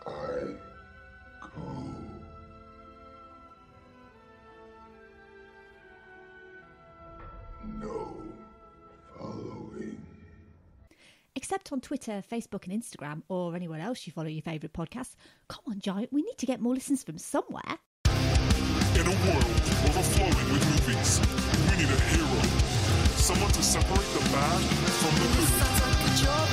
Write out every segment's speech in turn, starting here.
Okay. I go. No following. Except on Twitter, Facebook and Instagram, or anywhere else you follow your favourite podcasts. Come on, Giant, we need to get more listens from somewhere. In a world overflowing with movies, we need a hero. Someone to separate the bad from the good. Sounds like a job.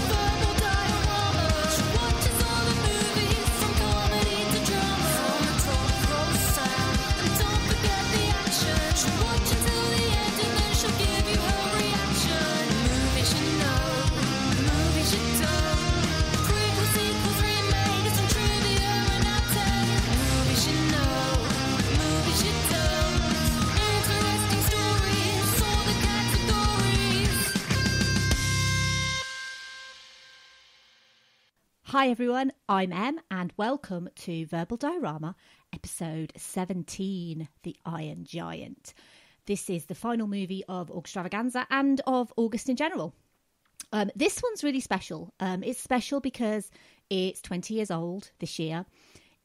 Verbal diorama. She watches all the movies, from comedy to drama. From the top roll sound, and don't forget the action. She'll watch until the end, and then she'll give you her reaction. Movies you know, movies you don't. Prequels, sequels, remakes, some trivia and our take. Movies you know, movies you don't. Interesting stories, all the categories. Hi everyone, I'm Em, and welcome to Verbal Diorama, episode 17, The Iron Giant. This is the final movie of Augustravaganda and of August in general. This one's really special. It's special because it's 20 years old this year.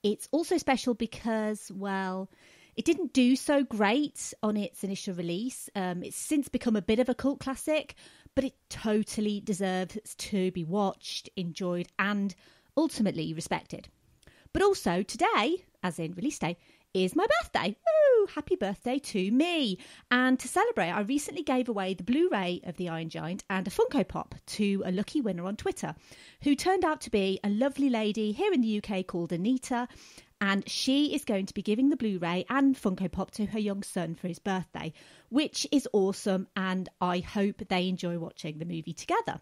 It's also special because, well, it didn't do so great on its initial release. It's since become a bit of a cult classic, but it totally deserves to be watched, enjoyed, and ultimately respected. But also today, as in release day, is my birthday. Woo! Happy birthday to me. And to celebrate, I recently gave away the Blu-ray of The Iron Giant and a Funko Pop to a lucky winner on Twitter, who turned out to be a lovely lady here in the UK called Anita. And she is going to be giving the Blu-ray and Funko Pop to her young son for his birthday, which is awesome. And I hope they enjoy watching the movie together.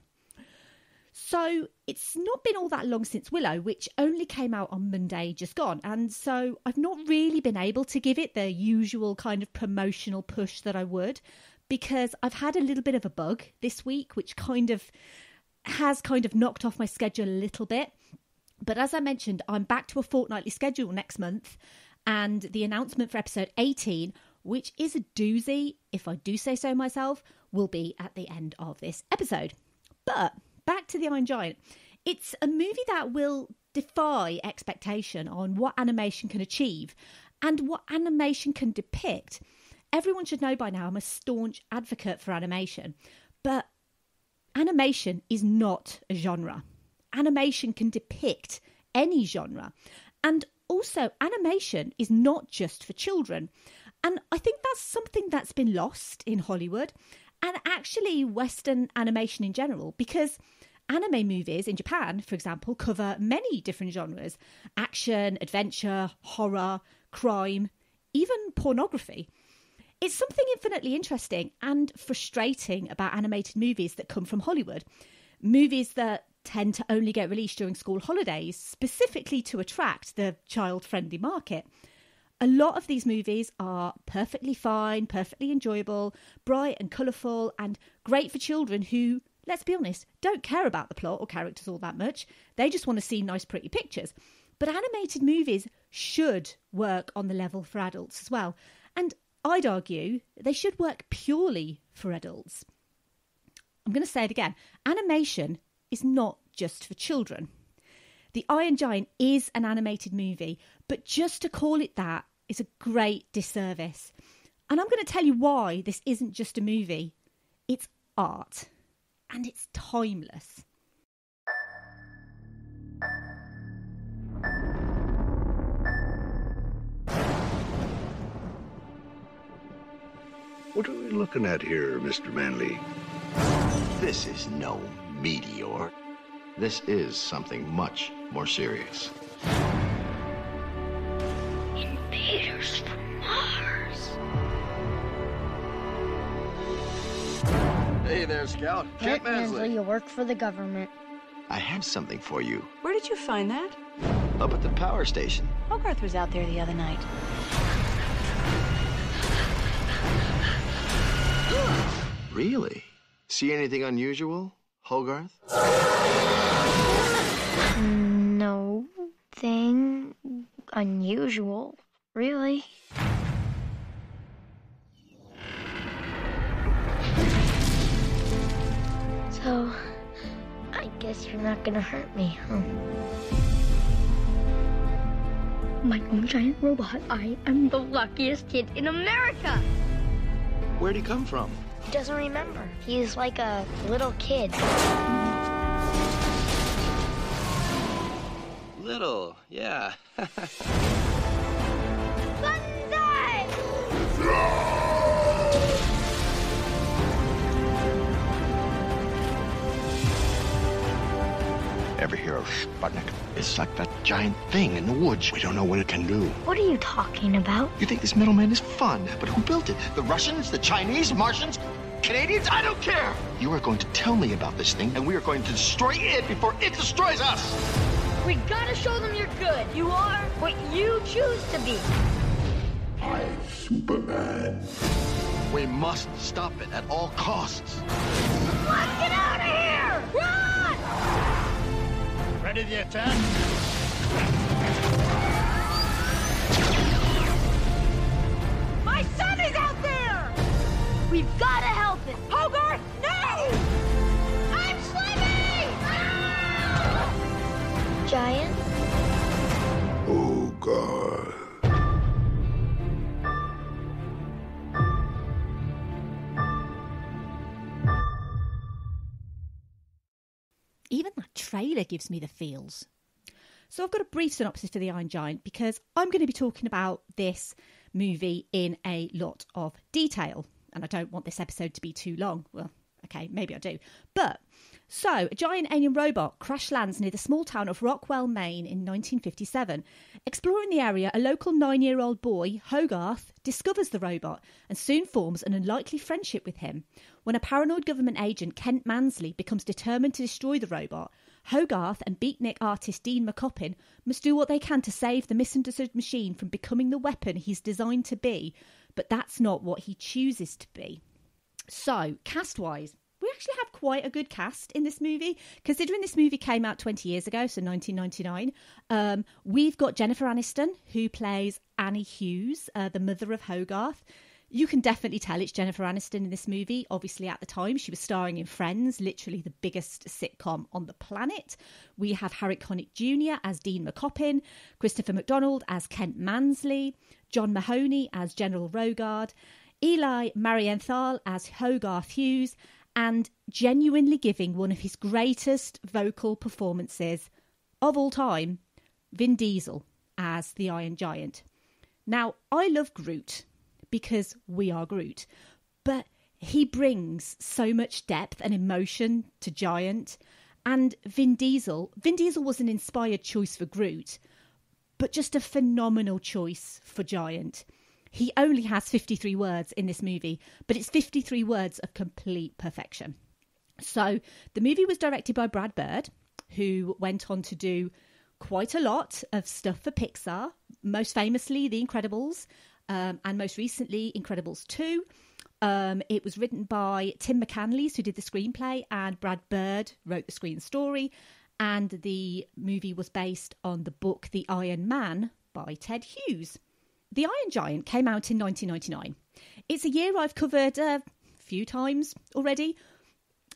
So it's not been all that long since Willow, which only came out on Monday just gone. And so I've not really been able to give it the usual kind of promotional push that I would, because I've had a little bit of a bug this week, which has knocked off my schedule a little bit. But as I mentioned, I'm back to a fortnightly schedule next month, and the announcement for episode 18, which is a doozy, if I do say so myself, will be at the end of this episode. But back to The Iron Giant. It's a movie that will defy expectation on what animation can achieve and what animation can depict. Everyone should know by now I'm a staunch advocate for animation, but animation is not a genre. Animation can depict any genre. And also, animation is not just for children. And I think that's something that's been lost in Hollywood and actually Western animation in general, because anime movies in Japan, for example, cover many different genres: action, adventure, horror, crime, even pornography. It's something infinitely interesting and frustrating about animated movies that come from Hollywood. Movies that tend to only get released during school holidays, specifically to attract the child-friendly market. A lot of these movies are perfectly fine, perfectly enjoyable, bright and colourful, and great for children who, let's be honest, don't care about the plot or characters all that much. They just want to see nice, pretty pictures. But animated movies should work on the level for adults as well. And I'd argue they should work purely for adults. I'm going to say it again. Animation is not just for children. The Iron Giant is an animated movie, but just to call it that is a great disservice. And I'm going to tell you why this isn't just a movie. It's art. And it's timeless. What are we looking at here, Mr. Manley? This is no meteor. This is something much more serious. Invaders from Mars. Hey there, Scout. Jack Mansley. You work for the government. I have something for you. Where did you find that? Up at the power station. Hogarth was out there the other night. Really? See anything unusual, Hogarth? No thing unusual, really. So, I guess you're not gonna hurt me, huh? My own giant robot. I am the luckiest kid in America. Where'd he come from? He doesn't remember. He's like a little kid. Little, yeah. Banzai! Ever hear of Sputnik? It's like that giant thing in the woods. We don't know what it can do. What are you talking about? You think this middleman is fun, but who built it? The Russians, the Chinese, Martians, Canadians? I don't care. You are going to tell me about this thing, and we are going to destroy it before it destroys us. We gotta show them you're good. You are what you choose to be. I'm Superman. We must stop it at all costs. Let's get out of here! Run! Ready the attack? My son is out there! We've gotta help him. Hogarth, no! I'm swimming! Ah! Giant? Oh, God. Even that trailer gives me the feels. So I've got a brief synopsis for The Iron Giant because I'm going to be talking about this movie in a lot of detail. And I don't want this episode to be too long. Well, okay, maybe I do. But, so, a giant alien robot crash lands near the small town of Rockwell, Maine in 1957. Exploring the area, a local 9-year-old boy, Hogarth, discovers the robot and soon forms an unlikely friendship with him. When a paranoid government agent, Kent Mansley, becomes determined to destroy the robot, Hogarth and beatnik artist Dean McCoppin must do what they can to save the misunderstood machine from becoming the weapon he's designed to be, but that's not what he chooses to be. So, cast-wise, we actually have quite a good cast in this movie, considering this movie came out 20 years ago, so 1999. We've got Jennifer Aniston, who plays Annie Hughes, the mother of Hogarth. You can definitely tell it's Jennifer Aniston in this movie. Obviously, at the time, she was starring in Friends, literally the biggest sitcom on the planet. We have Harry Connick Jr. as Dean McCoppin, Christopher McDonald as Kent Mansley, John Mahoney as General Rogard, Eli Marienthal as Hogarth Hughes, and genuinely giving one of his greatest vocal performances of all time, Vin Diesel as the Iron Giant. Now, I love Groot because we are Groot, but he brings so much depth and emotion to Giant. And Vin Diesel was an inspired choice for Groot, but just a phenomenal choice for Giant. He only has 53 words in this movie, but it's 53 words of complete perfection. So the movie was directed by Brad Bird, who went on to do quite a lot of stuff for Pixar, most famously The Incredibles, and most recently Incredibles 2. It was written by Tim McCanlies, who did the screenplay, and Brad Bird wrote the screen story. And the movie was based on the book The Iron Man by Ted Hughes. The Iron Giant came out in 1999. It's a year I've covered a few times already,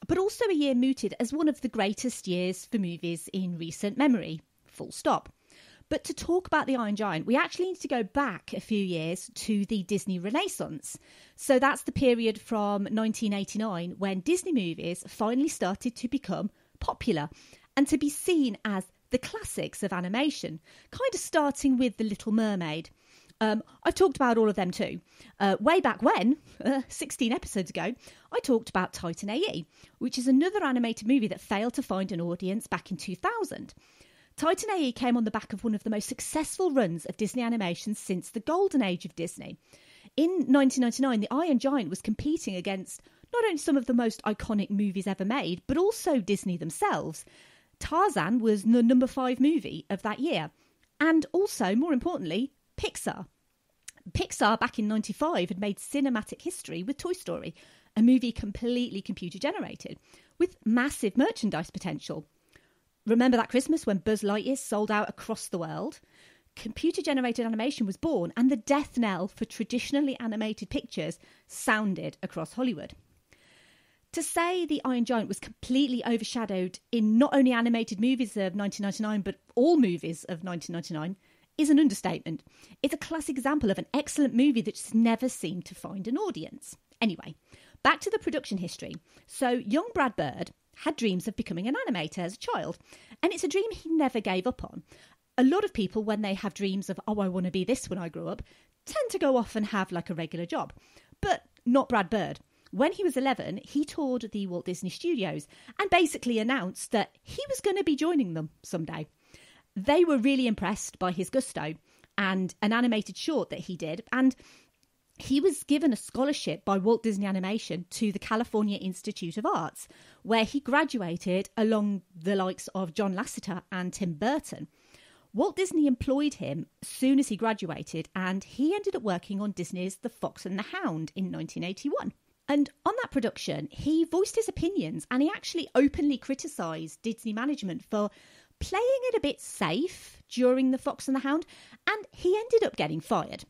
but also a year mooted as one of the greatest years for movies in recent memory, full stop. But to talk about The Iron Giant, we actually need to go back a few years to the Disney Renaissance. So that's the period from 1989 when Disney movies finally started to become popular and to be seen as the classics of animation, kind of starting with The Little Mermaid. I've talked about all of them too. Way back when, 16 episodes ago, I talked about Titan AE, which is another animated movie that failed to find an audience back in 2000. Titan AE came on the back of one of the most successful runs of Disney animation since the golden age of Disney. In 1999, The Iron Giant was competing against not only some of the most iconic movies ever made, but also Disney themselves. Tarzan was the number 5 movie of that year. And also, more importantly, Pixar. Pixar, back in 95, had made cinematic history with Toy Story, a movie completely computer-generated, with massive merchandise potential. Remember that Christmas when Buzz Lightyear sold out across the world? Computer-generated animation was born, and the death knell for traditionally animated pictures sounded across Hollywood. To say the Iron Giant was completely overshadowed in not only animated movies of 1999, but all movies of 1999 is an understatement. It's a classic example of an excellent movie that just never seemed to find an audience. Anyway, back to the production history. So young Brad Bird had dreams of becoming an animator as a child, and it's a dream he never gave up on. A lot of people, when they have dreams of, oh, I want to be this when I grow up, tend to go off and have like a regular job. But not Brad Bird. When he was 11, he toured the Walt Disney Studios and basically announced that he was going to be joining them someday. They were really impressed by his gusto and an animated short that he did, and he was given a scholarship by Walt Disney Animation to the California Institute of Arts, where he graduated along the likes of John Lasseter and Tim Burton. Walt Disney employed him as soon as he graduated, and he ended up working on Disney's The Fox and the Hound in 1981. And on that production, he voiced his opinions, and he actually openly criticised Disney management for playing it a bit safe during The Fox and the Hound, and he ended up getting fired.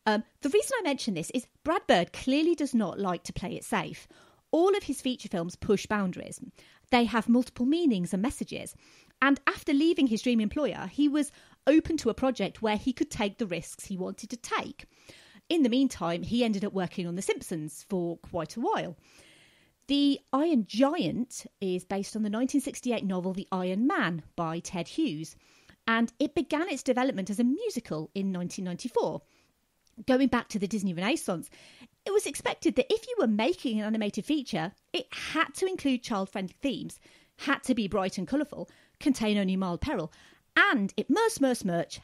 The reason I mention this is Brad Bird clearly does not like to play it safe. All of his feature films push boundaries. They have multiple meanings and messages. And after leaving his dream employer, he was open to a project where he could take the risks he wanted to take. In the meantime, he ended up working on The Simpsons for quite a while. The Iron Giant is based on the 1968 novel The Iron Man by Ted Hughes, and it began its development as a musical in 1994. Going back to the Disney Renaissance, it was expected that if you were making an animated feature, it had to include child-friendly themes, had to be bright and colourful, contain only mild peril, and it must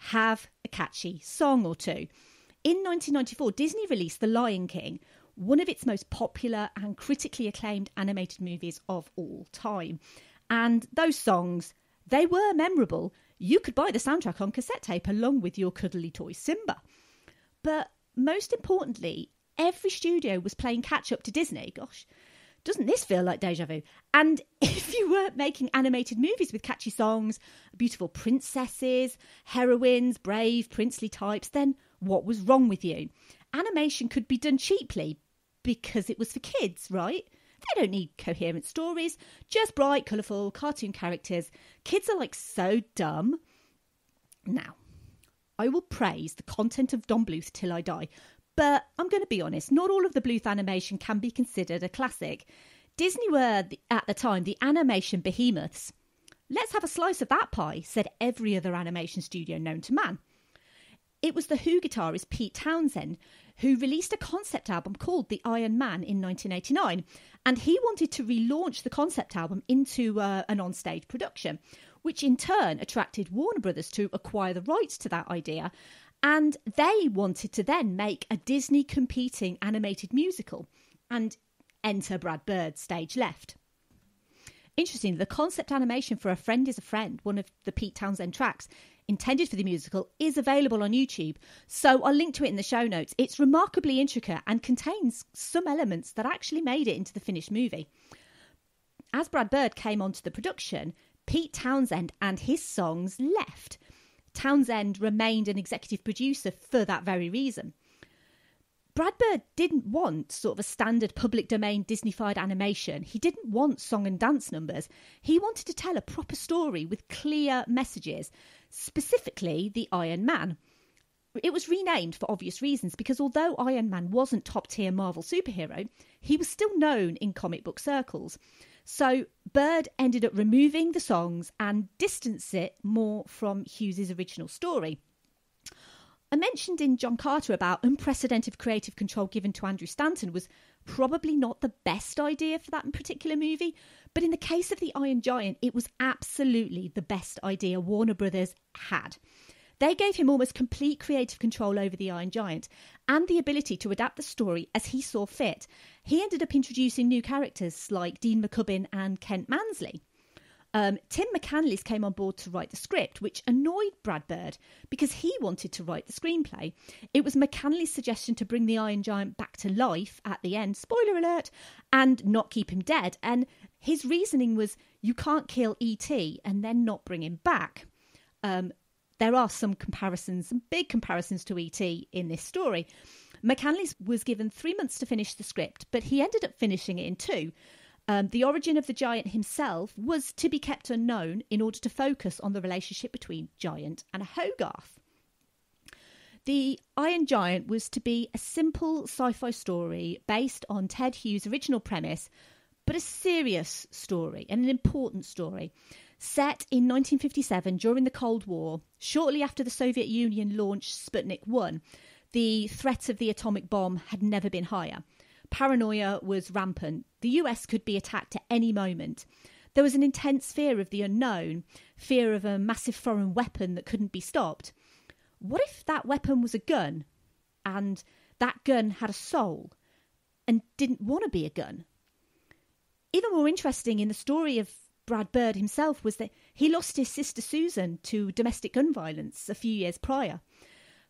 have a catchy song or two. In 1994, Disney released The Lion King, one of its most popular and critically acclaimed animated movies of all time. And those songs, they were memorable. You could buy the soundtrack on cassette tape along with your cuddly toy Simba. But most importantly, every studio was playing catch-up to Disney. Gosh, doesn't this feel like deja vu? And if you weren't making animated movies with catchy songs, beautiful princesses, heroines, brave, princely types, then what was wrong with you? Animation could be done cheaply because it was for kids, right? They don't need coherent stories, just bright, colourful, cartoon characters. Kids are like so dumb. Now, I will praise the content of Don Bluth till I die, but I'm going to be honest, not all of the Bluth animation can be considered a classic. Disney were, at the time, the animation behemoths. Let's have a slice of that pie, said every other animation studio known to man. It was the Who guitarist Pete Townsend who released a concept album called The Iron Man in 1989, and he wanted to relaunch the concept album into an on-stage production, which in turn attracted Warner Brothers to acquire the rights to that idea, and they wanted to then make a Disney competing animated musical, and enter Brad Bird stage left. Interesting, the concept animation for A Friend is a Friend, one of the Pete Townsend tracks, intended for the musical, is available on YouTube, so I'll link to it in the show notes. It's remarkably intricate and contains some elements that actually made it into the finished movie. As Brad Bird came onto the production, Pete Townsend and his songs left. Townsend remained an executive producer for that very reason. Brad Bird didn't want sort of a standard public domain Disney-fied animation. He didn't want song and dance numbers. He wanted to tell a proper story with clear messages, specifically the Iron Man. It was renamed for obvious reasons because although Iron Man wasn't top-tier Marvel superhero, he was still known in comic book circles. So Bird ended up removing the songs and distanced it more from Hughes' original story. I mentioned in John Carter about unprecedented creative control given to Andrew Stanton was probably not the best idea for that particular movie, but in the case of The Iron Giant, it was absolutely the best idea Warner Brothers had. They gave him almost complete creative control over The Iron Giant and the ability to adapt the story as he saw fit. He ended up introducing new characters like Dean McCubbin and Kent Mansley. Tim McCanless came on board to write the script, which annoyed Brad Bird because he wanted to write the screenplay. It was McCanless' suggestion to bring the Iron Giant back to life at the end, spoiler alert, and not keep him dead. And his reasoning was, you can't kill E.T. and then not bring him back. There are some comparisons, some big comparisons to E.T. in this story. McCanless was given 3 months to finish the script, but he ended up finishing it in 2. The origin of the giant himself was to be kept unknown in order to focus on the relationship between Giant and Hogarth. The Iron Giant was to be a simple sci-fi story based on Ted Hughes' original premise, but a serious story and an important story. Set in 1957 during the Cold War, shortly after the Soviet Union launched Sputnik 1, the threat of the atomic bomb had never been higher. Paranoia was rampant. The US could be attacked at any moment. There was an intense fear of the unknown, fear of a massive foreign weapon that couldn't be stopped. What if that weapon was a gun, and that gun had a soul, and didn't want to be a gun? Even more interesting in the story of Brad Bird himself was that he lost his sister Susan to domestic gun violence a few years prior.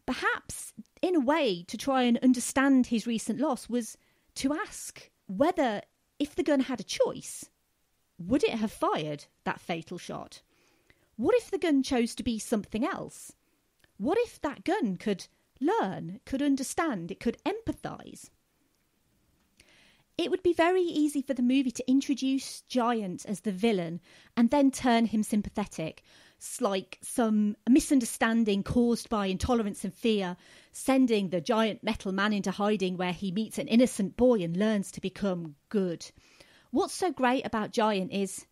Perhaps, in a way, to try and understand his recent loss was to ask whether, if the gun had a choice, would it have fired that fatal shot? What if the gun chose to be something else? What if that gun could learn, could understand, it could empathise? It would be very easy for the movie to introduce Giant as the villain and then turn him sympathetic, like some misunderstanding caused by intolerance and fear, sending the giant metal man into hiding where he meets an innocent boy and learns to become good. What's so great about Giant is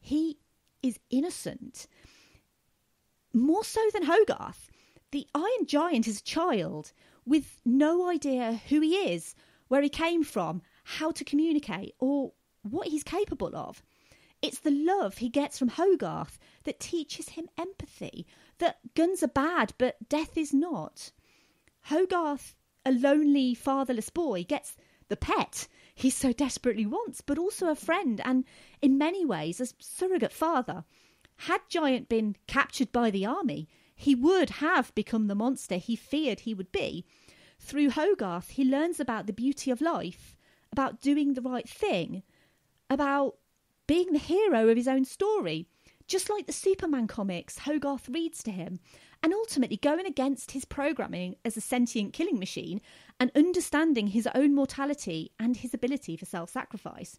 he is innocent. More so than Hogarth. The Iron Giant is a child with no idea who he is, where he came from, how to communicate, or what he's capable of. It's the love he gets from Hogarth that teaches him empathy, that guns are bad, but death is not. Hogarth, a lonely, fatherless boy, gets the pet he so desperately wants, but also a friend and, in many ways, a surrogate father. Had Giant been captured by the army, he would have become the monster he feared he would be. Through Hogarth, he learns about the beauty of life, about doing the right thing, about being the hero of his own story, just like the Superman comics Hogarth reads to him, and ultimately going against his programming as a sentient killing machine and understanding his own mortality and his ability for self-sacrifice.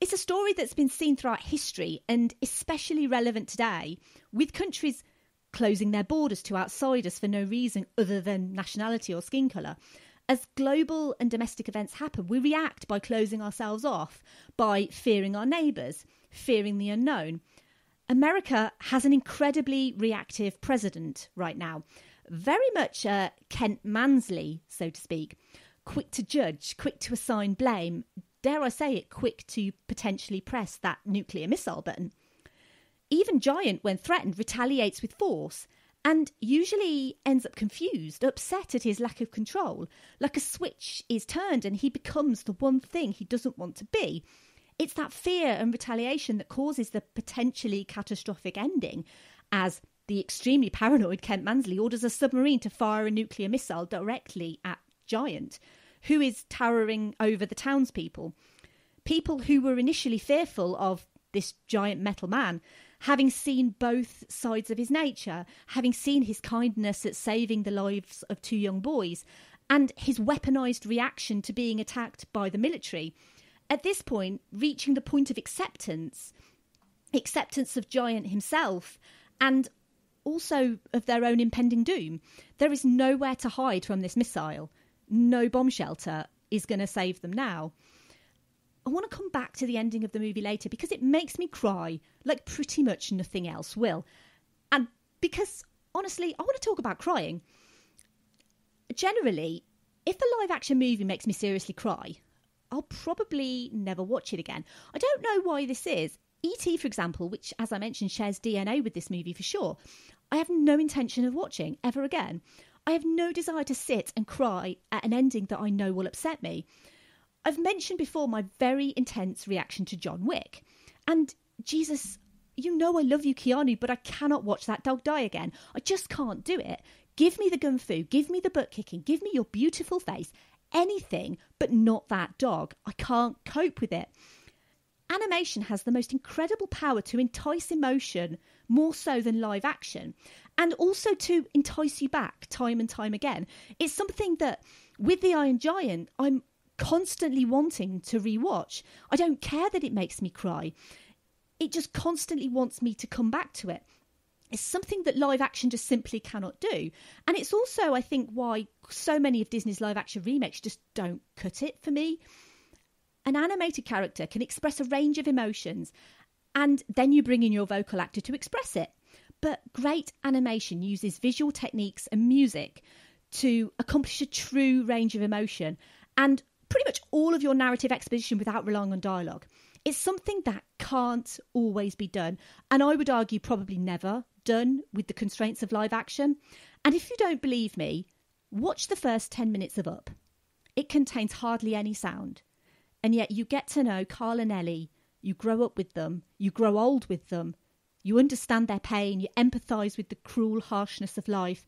It's a story that's been seen throughout history and especially relevant today, with countries closing their borders to outsiders for no reason other than nationality or skin colour. As global and domestic events happen, we react by closing ourselves off, by fearing our neighbours, fearing the unknown. America has an incredibly reactive president right now, very much Kent Mansley, so to speak, quick to judge, quick to assign blame, dare I say it, quick to potentially press that nuclear missile button. Even Giant, when threatened, retaliates with force, and usually ends up confused, upset at his lack of control, like a switch is turned and he becomes the one thing he doesn't want to be. It's that fear and retaliation that causes the potentially catastrophic ending, as the extremely paranoid Kent Mansley orders a submarine to fire a nuclear missile directly at Giant, who is towering over the townspeople. People who were initially fearful of this giant metal man, having seen both sides of his nature, having seen his kindness at saving the lives of two young boys, and his weaponised reaction to being attacked by the military. At this point, reaching the point of acceptance of Giant himself, and also of their own impending doom. There is nowhere to hide from this missile. No bomb shelter is going to save them now. I want to come back to the ending of the movie later because it makes me cry like pretty much nothing else will. And because, honestly, I want to talk about crying. Generally, if a live-action movie makes me seriously cry, I'll probably never watch it again. I don't know why this is. E.T., for example, which, as I mentioned, shares DNA with this movie for sure, I have no intention of watching ever again. I have no desire to sit and cry at an ending that I know will upset me. I've mentioned before my very intense reaction to John Wick. And, Jesus, you know I love you, Keanu, but I cannot watch that dog die again. I just can't do it. Give me the gun fu, give me the butt kicking, give me your beautiful face, anything, but not that dog. I can't cope with it. Animation has the most incredible power to entice emotion, more so than live action, and also to entice you back time and time again. It's something that, with The Iron Giant, I'm constantly wanting to rewatch. I don't care that it makes me cry. It just constantly wants me to come back to it. It's something that live action just simply cannot do. And it's also, I think, why so many of Disney's live action remakes just don't cut it for me. An animated character can express a range of emotions, and then you bring in your vocal actor to express it. But great animation uses visual techniques and music to accomplish a true range of emotion and pretty much all of your narrative exposition without relying on dialogue. It's something that can't always be done, and I would argue probably never done with the constraints of live action. And if you don't believe me, watch the first 10 minutes of Up. It contains hardly any sound, and yet you get to know Carl and Ellie. You grow up with them, you grow old with them, you understand their pain, you empathise with the cruel harshness of life,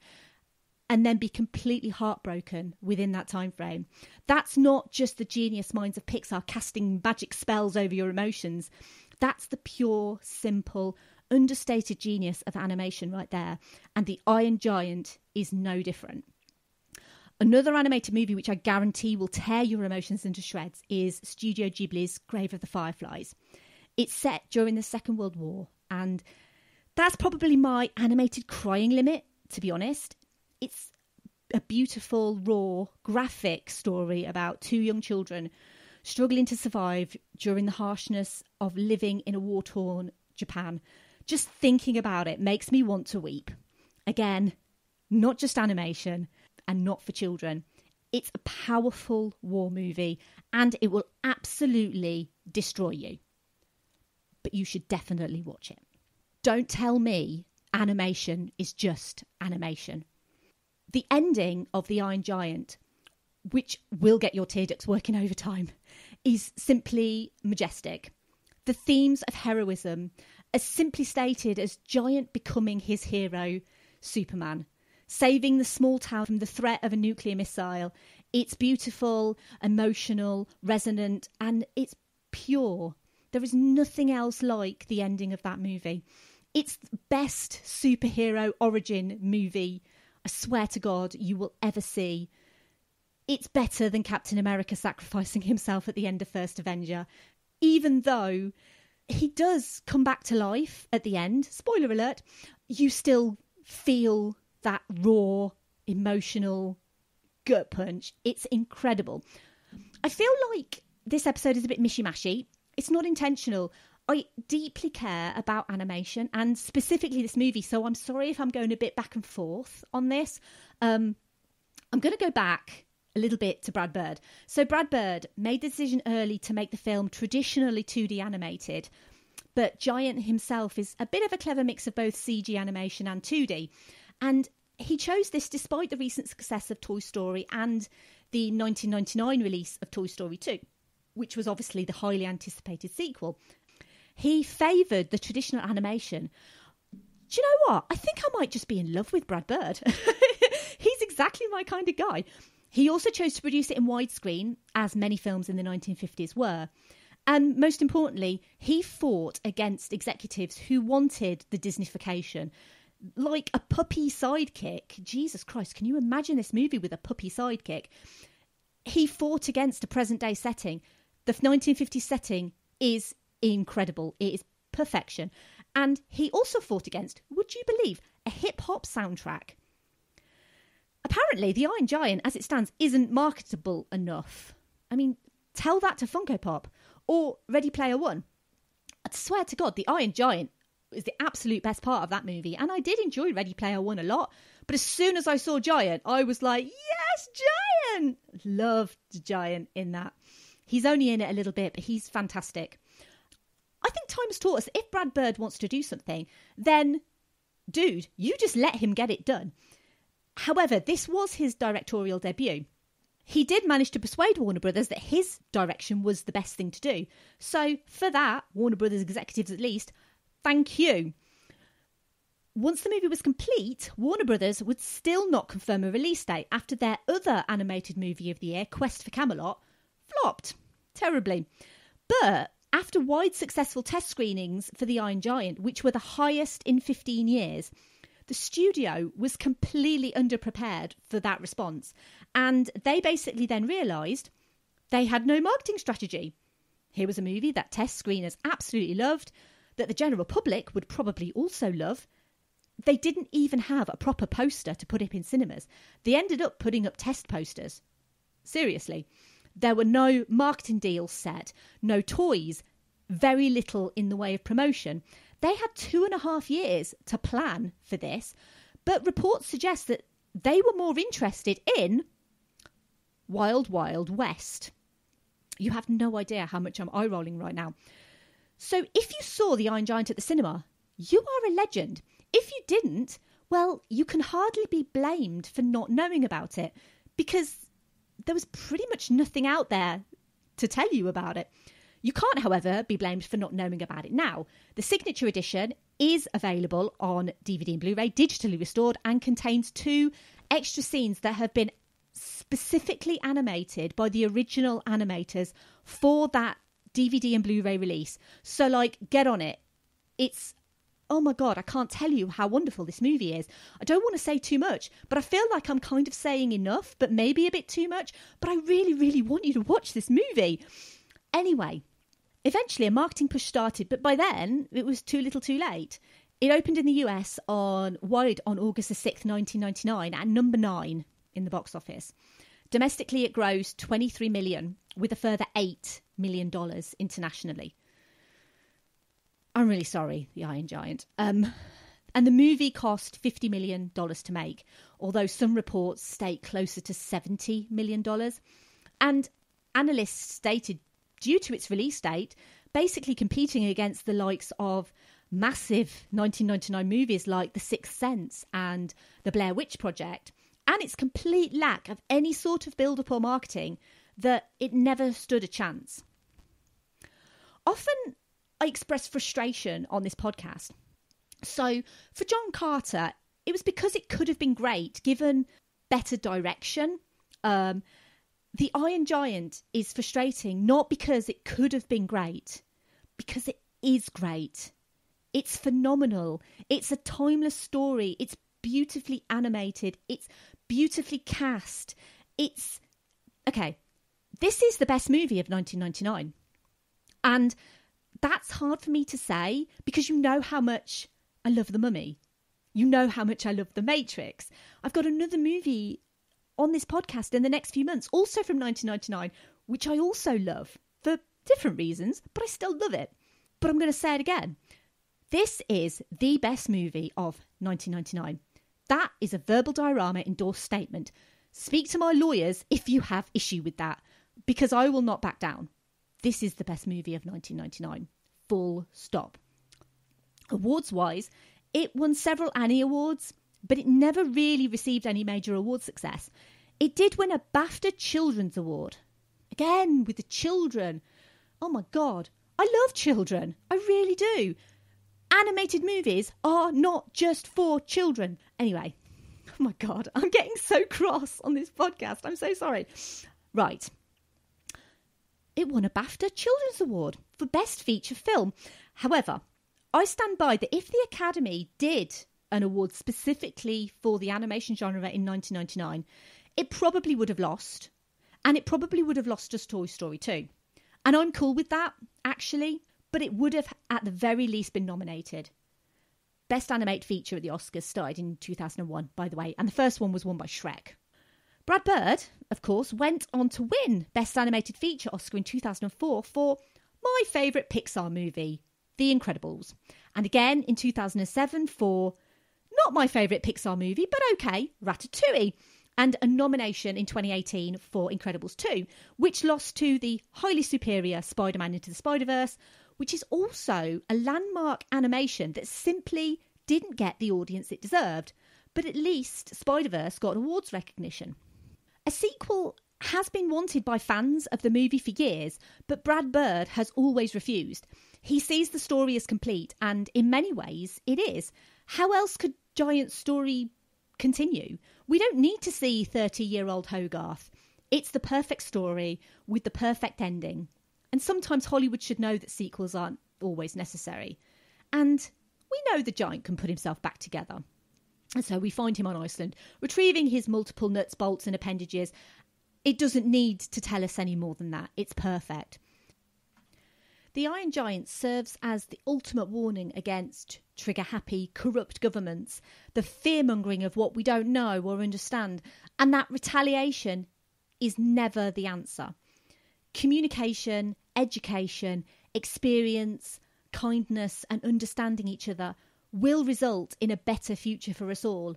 and then be completely heartbroken within that time frame. That's not just the genius minds of Pixar casting magic spells over your emotions. That's the pure, simple, understated genius of animation right there. And The Iron Giant is no different. Another animated movie which I guarantee will tear your emotions into shreds is Studio Ghibli's Grave of the Fireflies. It's set during the Second World War, and that's probably my animated crying limit, to be honest. It's a beautiful, raw, graphic story about two young children struggling to survive during the harshness of living in a war-torn Japan. Just thinking about it makes me want to weep. Again, not just animation and not for children. It's a powerful war movie and it will absolutely destroy you. But you should definitely watch it. Don't tell me animation is just animation. The ending of The Iron Giant, which will get your tear ducts working overtime, is simply majestic. The themes of heroism, as simply stated as Giant becoming his hero, Superman, saving the small town from the threat of a nuclear missile. It's beautiful, emotional, resonant, and it's pure. There is nothing else like the ending of that movie. It's the best superhero origin movie, I swear to God, you will ever see. It's better than Captain America sacrificing himself at the end of First Avenger, even though he does come back to life at the end. Spoiler alert, you still feel that raw, emotional gut punch. It's incredible. I feel like this episode is a bit mishy-mashy. It's not intentional. I deeply care about animation and specifically this movie, so I'm sorry if I'm going a bit back and forth on this. I'm going to go back a little bit to Brad Bird. So Brad Bird made the decision early to make the film traditionally 2D animated, but Giant himself is a bit of a clever mix of both CG animation and 2D. And he chose this despite the recent success of Toy Story and the 1999 release of Toy Story 2, which was obviously the highly anticipated sequel. He favoured the traditional animation. Do you know what? I think I might just be in love with Brad Bird. He's exactly my kind of guy. He also chose to produce it in widescreen, as many films in the 1950s were. And most importantly, he fought against executives who wanted the Disneyfication. Like a puppy sidekick. Jesus Christ, can you imagine this movie with a puppy sidekick? He fought against a present-day setting. The 1950s setting is incredible. It is perfection. And he also fought against, would you believe, a hip-hop soundtrack. Apparently, The Iron Giant, as it stands, isn't marketable enough. I mean, tell that to Funko Pop or Ready Player One. I swear to God, The Iron Giant is the absolute best part of that movie. And I did enjoy Ready Player One a lot. But as soon as I saw Giant, I was like, yes, Giant! Loved Giant in that. He's only in it a little bit, but he's fantastic. I think time has taught us if Brad Bird wants to do something, then, dude, you just let him get it done. However, this was his directorial debut. He did manage to persuade Warner Brothers that his direction was the best thing to do. So, for that, Warner Brothers executives at least, thank you. Once the movie was complete, Warner Brothers would still not confirm a release date after their other animated movie of the year, Quest for Camelot, flopped terribly. But after wide successful test screenings for The Iron Giant, which were the highest in 15 years, the studio was completely underprepared for that response. And they basically then realised They had no marketing strategy. Here was a movie that test screeners absolutely loved, that the general public would probably also love. They didn't even have a proper poster to put up in cinemas. They ended up putting up test posters. Seriously. There were no marketing deals set, no toys, very little in the way of promotion. They had 2.5 years to plan for this, but reports suggest that they were more interested in Wild Wild West. You have no idea how much I'm eye-rolling right now. So if you saw The Iron Giant at the cinema, you are a legend. If you didn't, well, you can hardly be blamed for not knowing about it, because there was pretty much nothing out there to tell you about it. You can't, however, be blamed for not knowing about it now. The signature edition is available on DVD and Blu-ray, digitally restored, and contains 2 extra scenes that have been specifically animated by the original animators for that DVD and Blu-ray release. So, like, get on it. It's, oh my God, I can't tell you how wonderful this movie is. I don't want to say too much, but I feel like I'm kind of saying enough, but maybe a bit too much. But I really, really want you to watch this movie. Anyway, eventually a marketing push started, but by then it was too little too late. It opened in the US wide on August the 6th, 1999 at number 9 in the box office. Domestically, it grossed $23 million, with a further $8 million internationally. I'm really sorry, The Iron Giant. And the movie cost $50 million to make, although some reports state closer to $70 million. And analysts stated, due to its release date, basically competing against the likes of massive 1999 movies like The Sixth Sense and The Blair Witch Project, and its complete lack of any sort of build-up or marketing, that it never stood a chance. Often I express frustration on this podcast. So for John Carter, it was because it could have been great given better direction. The Iron Giant is frustrating not because it could have been great, because it is great. It's phenomenal. It's a timeless story. It's beautifully animated. It's beautifully cast. It's... Okay, this is the best movie of 1999. And that's hard for me to say because you know how much I love The Mummy. You know how much I love The Matrix. I've got another movie on this podcast in the next few months, also from 1999, which I also love for different reasons, but I still love it. But I'm going to say it again. This is the best movie of 1999. That is a verbal diorama endorsed statement. Speak to my lawyers if you have issue with that, because I will not back down. This is the best movie of 1999. Full stop. Awards-wise, it won several Annie Awards, but it never really received any major award success. It did win a BAFTA Children's Award. Again, with the children. Oh my God, I love children. I really do. Animated movies are not just for children. Anyway, oh my God, I'm getting so cross on this podcast. I'm so sorry. Right. It won a BAFTA Children's Award for Best Feature Film. However, I stand by that if the Academy did an award specifically for the animation genre in 1999, it probably would have lost. And it probably would have lost to Toy Story 2. And I'm cool with that, actually. But it would have, at the very least, been nominated. Best Animated Feature at the Oscars started in 2001, by the way. And the first one was won by Shrek. Brad Bird, of course, went on to win Best Animated Feature Oscar in 2004 for my favourite Pixar movie, The Incredibles. And again in 2007 for not my favourite Pixar movie, but okay, Ratatouille. And a nomination in 2018 for Incredibles 2, which lost to the highly superior Spider-Man Into the Spider-Verse, which is also a landmark animation that simply didn't get the audience it deserved. But at least Spider-Verse got awards recognition. A sequel has been wanted by fans of the movie for years, but Brad Bird has always refused. He sees the story as complete, and in many ways it is. How else could Giant's story continue? We don't need to see 30-year-old Hogarth. It's the perfect story with the perfect ending. And sometimes Hollywood should know that sequels aren't always necessary. And we know the Giant can put himself back together. And so we find him on Iceland, retrieving his multiple nuts, bolts and appendages. it doesn't need to tell us any more than that. It's perfect. The Iron Giant serves as the ultimate warning against trigger-happy, corrupt governments, the fear-mongering of what we don't know or understand, and that retaliation is never the answer. Communication, education, experience, kindness, and understanding each other will result in a better future for us all,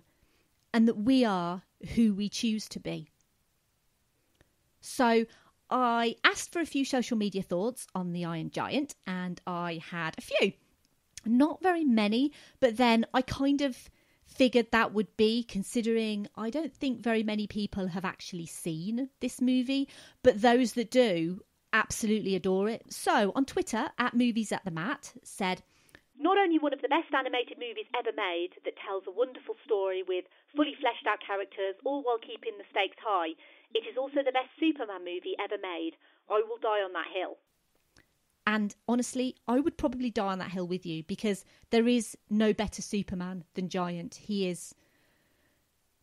and that we are who we choose to be. So I asked for a few social media thoughts on the Iron Giant, and I had a few. Not very many, but then I kind of figured that would be, considering I don't think very many people have actually seen this movie, but those that do absolutely adore it. So on Twitter, @moviesatthemat said, "Not only one of the best animated movies ever made that tells a wonderful story with fully fleshed out characters, all while keeping the stakes high, it is also the best Superman movie ever made. I will die on that hill." And honestly, I would probably die on that hill with you, because there is no better Superman than Giant. He is,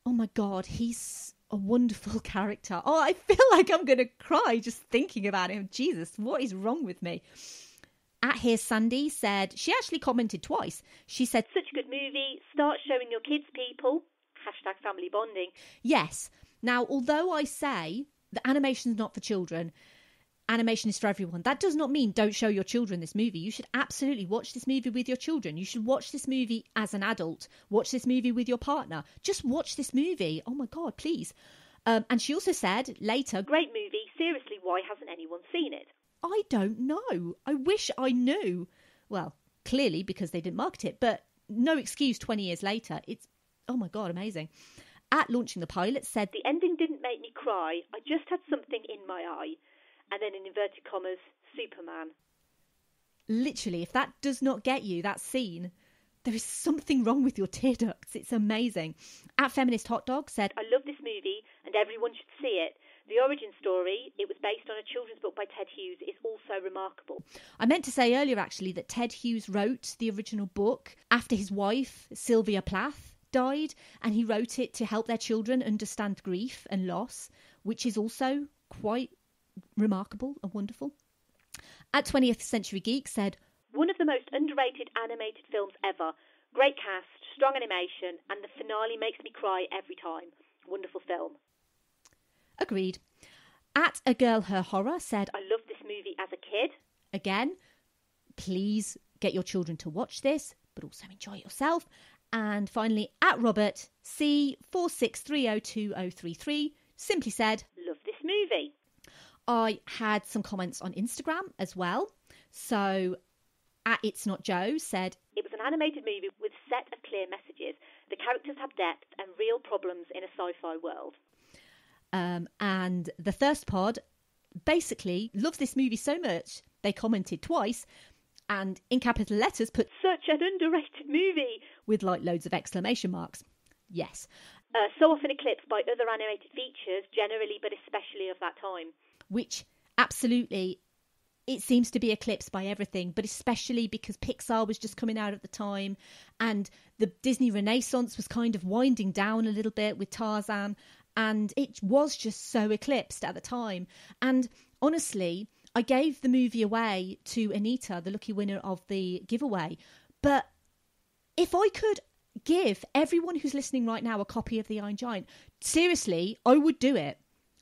oh my God, he's a wonderful character. Oh, I feel like I'm going to cry just thinking about him. Jesus, what is wrong with me? @Here's Sandy said, she actually commented twice. She said, "Such a good movie. Start showing your kids, people. #family bonding." Yes. Now, although I say that animation is not for children, animation is for everyone, that does not mean don't show your children this movie. You should absolutely watch this movie with your children. You should watch this movie as an adult. Watch this movie with your partner. Just watch this movie. Oh my God, please. And she also said later, "Great movie. Seriously, why hasn't anyone seen it?" I don't know. I wish I knew. Well, clearly because they didn't market it, but no excuse 20 years later. It's, oh my God, amazing. @Launching the Pilot said, "The ending didn't make me cry. I just had something in my eye." And then in inverted commas, Superman. Literally, if that does not get you, that scene, there is something wrong with your tear ducts. It's amazing. @Feminist Hot Dog said, "I love this movie and everyone should see it. The origin story, it was based on a children's book by Ted Hughes, is also remarkable." I meant to say earlier, actually, that Ted Hughes wrote the original book after his wife, Sylvia Plath, died, and he wrote it to help their children understand grief and loss, which is also quite remarkable and wonderful. @20th Century Geek said, "One of the most underrated animated films ever. Great cast, strong animation, and the finale makes me cry every time. Wonderful film." Agreed. @AGirlHerHorror said, "I loved this movie as a kid." Again, please get your children to watch this, but also enjoy it yourself. And finally, @Robert C4630233 simply said, "Love this movie." I had some comments on Instagram as well. So, @It'sNotJoe said, "It was an animated movie with a set of clear messages. The characters have depth and real problems in a sci-fi world." And the Thirst Pod basically loves this movie so much, they commented twice, and in capital letters put, "Such an underrated movie," with like loads of exclamation marks. Yes. So often eclipsed by other animated features, generally, but especially of that time. Which, absolutely, it seems to be eclipsed by everything, but especially because Pixar was just coming out at the time, and the Disney Renaissance was kind of winding down a little bit with Tarzan, and it was just so eclipsed at the time. And honestly, I gave the movie away to Anita, the lucky winner of the giveaway, but if I could give everyone who's listening right now a copy of The Iron Giant, seriously, I would do it.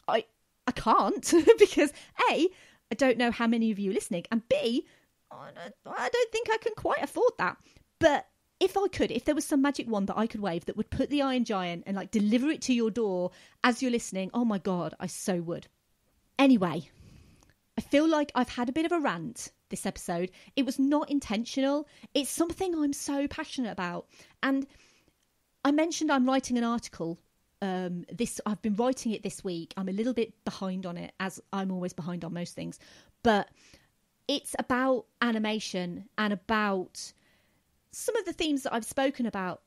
I can't because A, I don't know how many of you are listening, and B, I don't think I can quite afford that. But if I could, if there was some magic wand that I could wave that would put the Iron Giant and like deliver it to your door as you're listening, oh my God, I so would. Anyway, I feel like I've had a bit of a rant this episode. It was not intentional. It's something I'm so passionate about. And I mentioned I'm writing an article. I've been writing it this week. I'm a little bit behind on it, as I'm always behind on most things. But it's about animation and about some of the themes that I've spoken about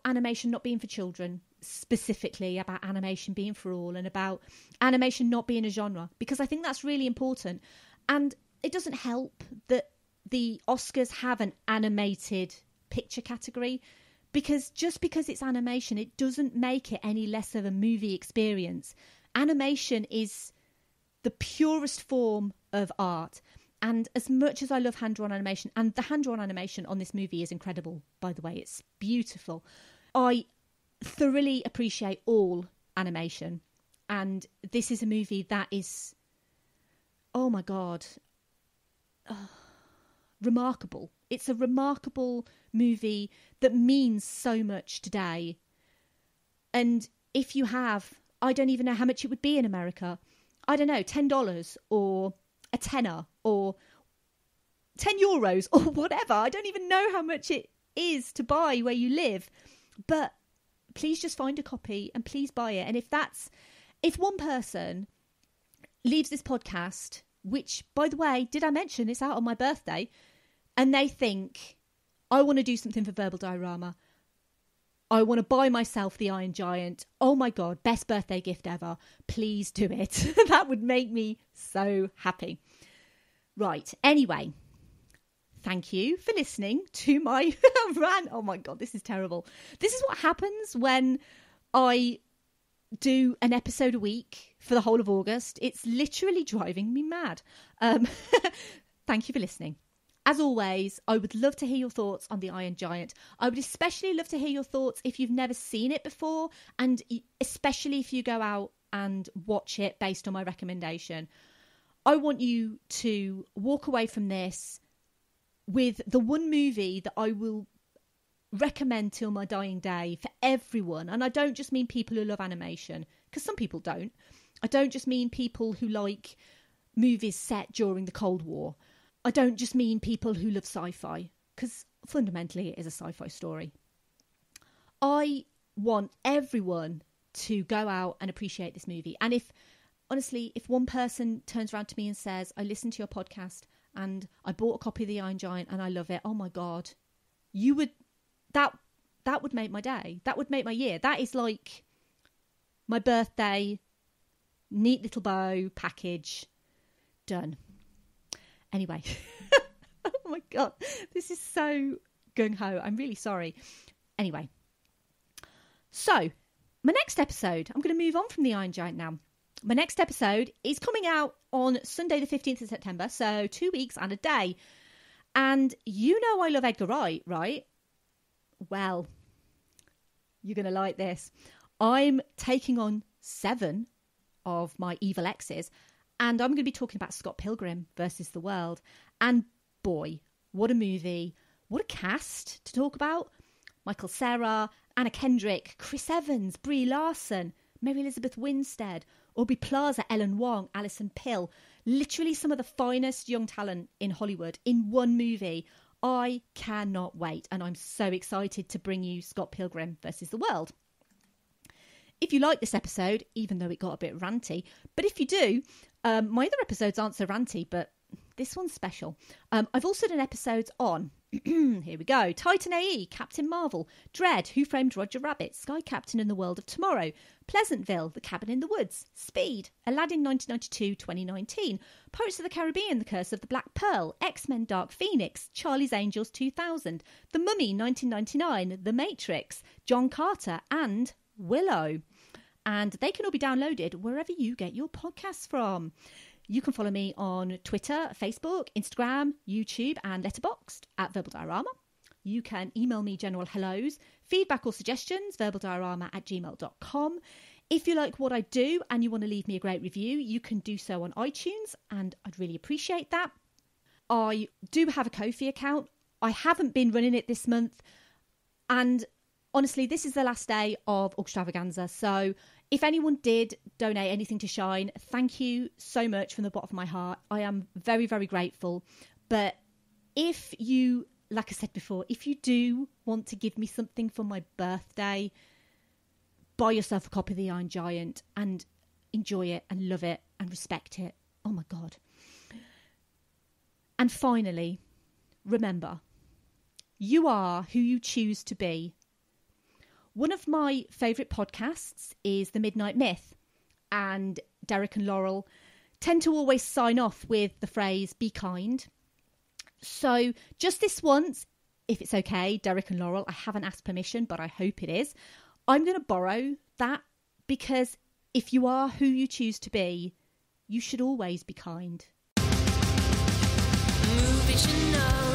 animation not being for children, specifically about animation being for all, and about animation not being a genre, because I think that's really important. And it doesn't help that the Oscars have an animated picture category, because just because it's animation, it doesn't make it any less of a movie experience. Animation is the purest form of art. And as much as I love hand-drawn animation, and the hand-drawn animation on this movie is incredible, by the way, it's beautiful. I thoroughly appreciate all animation. And this is a movie that is, oh my God, remarkable. It's a remarkable movie that means so much today. And if you have, I don't even know how much it would be in America. I don't know, $10 or a tenner or 10 euros or whatever. I don't even know how much it is to buy where you live. But please just find a copy and please buy it. And if one person leaves this podcast, which, by the way, did I mention it's out on my birthday, and they think, I want to do something for Verbal Diorama, I want to buy myself the Iron Giant, oh my God, best birthday gift ever, please do it. That would make me so happy. Right, anyway, thank you for listening to my rant. Oh my God, this is terrible. This is what happens when I do an episode a week for the whole of August. It's literally driving me mad. Thank you for listening. As always, I would love to hear your thoughts on the Iron Giant. I would especially love to hear your thoughts if you've never seen it before, and especially if you go out and watch it based on my recommendation. I want you to walk away from this with the one movie that I will recommend till my dying day for everyone. And I don't just mean people who love animation, because some people don't. I don't just mean people who like movies set during the Cold War. I don't just mean people who love sci-fi, because fundamentally it is a sci-fi story. I want everyone to go out and appreciate this movie. And if one person turns around to me and says, I listened to your podcast and I bought a copy of The Iron Giant and I love it, oh my God, that would make my day. That would make my year. That is like my birthday, neat little bow package, done. Anyway, oh my God, this is so gung-ho. I'm really sorry. Anyway, so my next episode, I'm going to move on from The Iron Giant now. My next episode is coming out on Sunday the 15th of September, so 2 weeks and a day. And you know I love Edgar Wright, right? Well, you're going to like this. I'm taking on 7 of my evil exes, and I'm going to be talking about Scott Pilgrim versus the World. And boy, what a movie. What a cast to talk about. Michael Cera, Anna Kendrick, Chris Evans, Brie Larson, Mary Elizabeth Winstead, Aubrey Plaza, Ellen Wong, Alison Pill. Literally some of the finest young talent in Hollywood in one movie. I cannot wait. And I'm so excited to bring you Scott Pilgrim versus the World. If you like this episode, even though it got a bit ranty, but if you do, my other episodes aren't so ranty, but this one's special. I've also done episodes on, here we go, Titan AE, Captain Marvel, Dredd, Who Framed Roger Rabbit, Sky Captain and the World of Tomorrow, Pleasantville, The Cabin in the Woods, Speed, Aladdin 1992-2019, Pirates of the Caribbean, The Curse of the Black Pearl, X-Men Dark Phoenix, Charlie's Angels 2000, The Mummy 1999, The Matrix, John Carter and Willow. And they can all be downloaded wherever you get your podcasts from. You can follow me on Twitter, Facebook, Instagram, YouTube and Letterboxd at Verbal Diorama. You can email me general hellos, feedback or suggestions, verbaldiorama@gmail.com. If you like what I do and you want to leave me a great review, you can do so on iTunes, and I'd really appreciate that. I do have a Ko-fi account. I haven't been running it this month, and honestly, this is the last day of Extravaganza, so if anyone did donate anything to Shine, thank you so much from the bottom of my heart. I am very, very grateful. But if you, like I said before, if you do want to give me something for my birthday, buy yourself a copy of The Iron Giant and enjoy it and love it and respect it. Oh my God. And finally, remember, you are who you choose to be. One of my favourite podcasts is The Midnight Myth, and Derek and Laurel tend to always sign off with the phrase, be kind. So just this once, if it's okay, Derek and Laurel, I haven't asked permission, but I hope it is. I'm going to borrow that because If you are who you choose to be, you should always be kind. Movies you know.